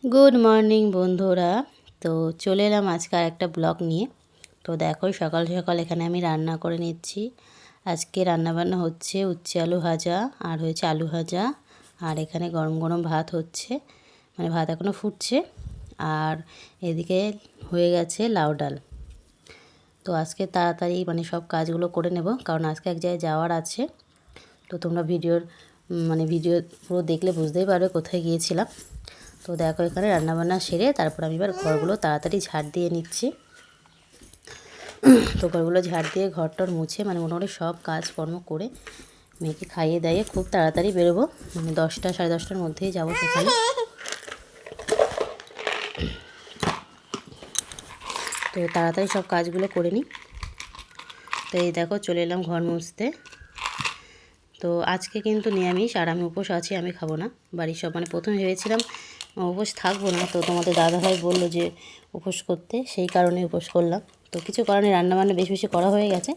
Good morning বন্ধুরা। তো চলে এলাম আজকে আর একটা ব্লগ নিয়ে। তো দেখো সকাল সকাল এখানে আমি রান্না করে নিচ্ছি। আজকে রান্নাবান্না হচ্ছে উচ্ছে আলু ভাজা আর হয়েছে আলু ভাজা, আর এখানে গরম গরম ভাত হচ্ছে, মানে ভাত এখনও ফুটছে, আর এদিকে হয়ে গেছে লাউ ডাল। তো আজকে তাড়াতাড়ি মানে সব কাজগুলো করে নেব, কারণ আজকে এক জায়গায় যাওয়ার আছে। তো তোমরা ভিডিও পুরো দেখলে বুঝতেই পারবে কোথায় গিয়েছিলাম। তো দেখো এখানে রান্নাবান্না সেরে তারপর আমি এবার ঘরগুলো তাড়াতাড়ি ঝাড় দিয়ে নিচ্ছি। তো ঘরগুলো ঝাড় দিয়ে ঘরটর মুছে মানে মোটামুটি সব কাজকর্ম করে মেয়েকে খাইয়ে দাইয়ে খুব তাড়াতাড়ি বেরোবো, মানে 10টা সাড়ে 10টার মধ্যেই যাবো সেখানে। তো তাড়াতাড়ি সব কাজগুলো করে নিই। তো এই দেখো চলে এলাম ঘর মুছতে। তো আজকে কিন্তু নিরামিষ, আর আমি উপোস আছি, আমি খাবো না। বাড়ির সব মানে প্রথমে ভেবেছিলাম উপোস থাকবো না, তো তোমাদের দাদাভাই বললো যে উপোস করতে, সেই কারণে উপোস করলাম। তো কিছু কারণে রান্নাবান্না বেশি বেশি করা হয়ে গেছে,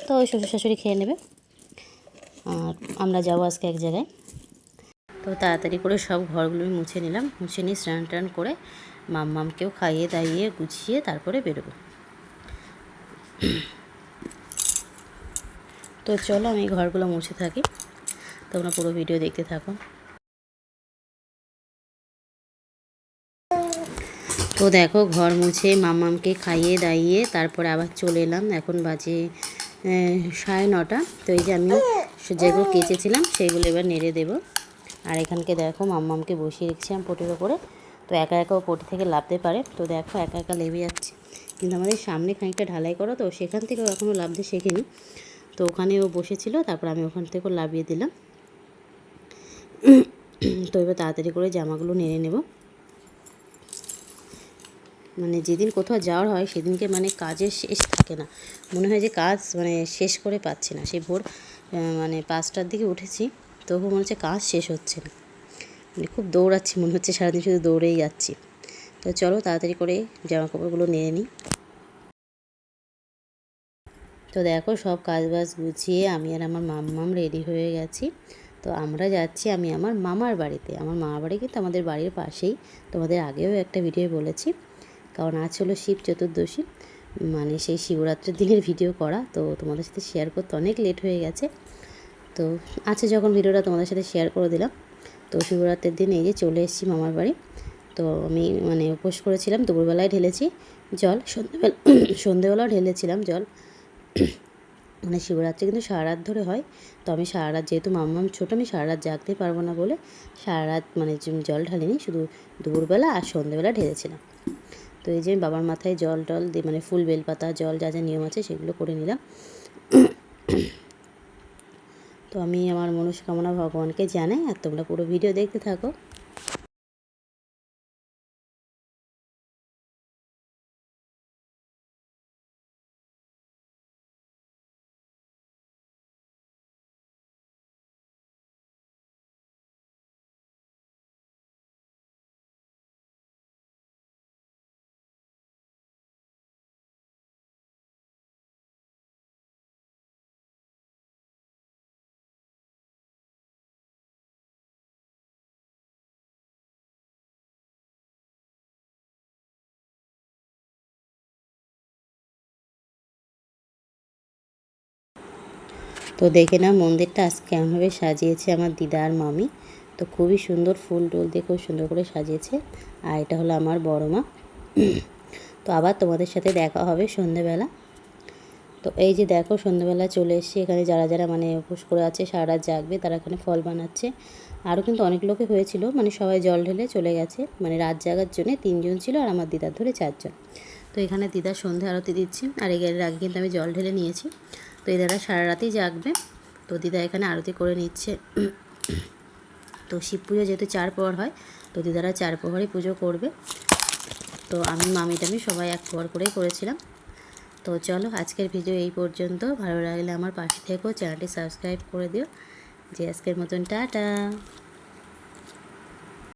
তো ওই শ্বশুর শাশুড়ি খেয়ে নেবে, আর আমরা যাবো আজকে এক জায়গায়। তো তাড়াতাড়ি করে সব ঘরগুলো মুছে নিলাম, মুছে নিয়ে স্নান টান করে মামকেও খাইয়ে দাইয়ে গুছিয়ে তারপরে বেরোবো। তো চলো আমি ঘরগুলো মুছে থাকি, তোমরা পুরো ভিডিও দেখতে থাকো। তো দেখো ঘর মুছে মামামকে খাইয়ে দাইয়ে তারপরে আবার চলে এলাম। এখন বাজে 9:30। তো এই যে আমি যেগুলো কেচেছিলাম সেইগুলো এবার নেড়ে দেবো। আর এখানকে দেখো মাম্মামকে বসিয়ে রেখেছিলাম পটির ওপরে। তো একা একা ও পটি থেকে লাফতে পারে, তো দেখো একা একা লেবে যাচ্ছে। কিন্তু আমাদের সামনে খানিকটা ঢালাই করো, তো সেখান থেকেও এখনও লাফতে শেখেনি। তো ওখানে ও বসেছিল, তারপর আমি ওখান থেকেও লাফিয়ে দিলাম। তো এবার তাড়াতাড়ি করে জামাগুলো নেড়ে নেব। মানে যেদিন কোথাও যাওয়ার হয় সেদিনকে মানে কাজের শেষ থাকে না, মনে হয় যে কাজ মানে শেষ করে পাচ্ছি না। সেই ভোর মানে 5টার দিকে উঠেছি, তবু মনে হচ্ছে কাজ শেষ হচ্ছে না, মানে খুব দৌড়াচ্ছি, মনে হচ্ছে সারাদিন শুধু দৌড়েই যাচ্ছি। তো চলো তাড়াতাড়ি করে জামা কাপড়গুলো নিয়ে নিই। তো দেখো সব কাজ বাজ গুছিয়ে আমি আর আমার মাম্মাম রেডি হয়ে গেছি। তো আমরা যাচ্ছি আমি আমার মামার বাড়িতে। আমার মামার বাড়ি কিন্তু আমাদের বাড়ির পাশেই, তোমাদের আগেও একটা ভিডিও বলেছি। কারণ আজ হলো শিব চতুর্দশী, মানে সেই শিবরাত্রির দিনের ভিডিও করা, তো তোমাদের সাথে শেয়ার করতে অনেক লেট হয়ে গেছে। তো আছে যখন ভিডিওটা তোমাদের সাথে শেয়ার করে দিলাম। তো শিবরাত্রির দিন এই যে চলে এসেছি মামার বাড়ি। তো আমি মানে উপোস করেছিলাম, দুপুরবেলায় ঢেলেছি জল, সন্ধেবেলাও ঢেলেছিলাম জল। মানে শিবরাত্রি কিন্তু সারা রাত ধরে হয়, তো আমি সারা রাত, যেহেতু মাম্মাম ছোটো, আমি সারা রাত জাগতে পারবো না বলে সারা রাত মানে জল ঢালিনি, শুধু দুপুরবেলা আর সন্ধেবেলা ঢেলেছিলাম। তো এই যে বাবার মাথায় জল টল দিয়ে মানে ফুল বেলপাতা জল যা যা নিয়ম আছে সেগুলো করে নিলাম। তো আমি আমার মনস্কামনা ভগবানকে জানাই, আর তোমরা পুরো ভিডিও দেখতে থাকো। তো দেখে নাও মন্দিরটা আজকে কেমনভাবে সাজিয়েছে আমার দিদা আর মামি। তো খুবই সুন্দর, ফুল টুল দিয়ে খুব সুন্দর করে সাজিয়েছে। আর এটা হলো আমার বড় মা। তো আবার তোমাদের সাথে দেখা হবে সন্ধেবেলা। তো এই যে দেখো সন্ধ্যেবেলা চলে এসেছি এখানে, যারা যারা মানে উপোস করে আছে সারা রাত জাগবে তারা এখানে ফল বানাচ্ছে। আরও কিন্তু অনেক লোকে হয়েছিল, মানে সবাই জল ঢেলে চলে গেছে, মানে রাত জাগার জন্যে 3জন ছিল, আর আমার দিদার ধরে 4জন। তো এখানে দিদার সন্ধে আরতি দিচ্ছি, আর এর আগে কিন্তু আমি জল ঢেলে নিয়েছি। তো এদারা সারা রাতেই জাগবে। তো দিদা এখানে আরতি করে নিচ্ছে। তো শিব পুজো যেহেতু 4 প্রহর হয়, তো দিদারা 4 প্রহরই পুজো করবে। তো আমি মামি টামি সবাই 1 প্রহর করেই করেছিলাম। তো চলো আজকের ভিডিও এই পর্যন্ত। ভালো লাগলে আমার পাশে থেকো, চ্যানেলটি সাবস্ক্রাইব করে দিও। যে আজকের মতন টাটা।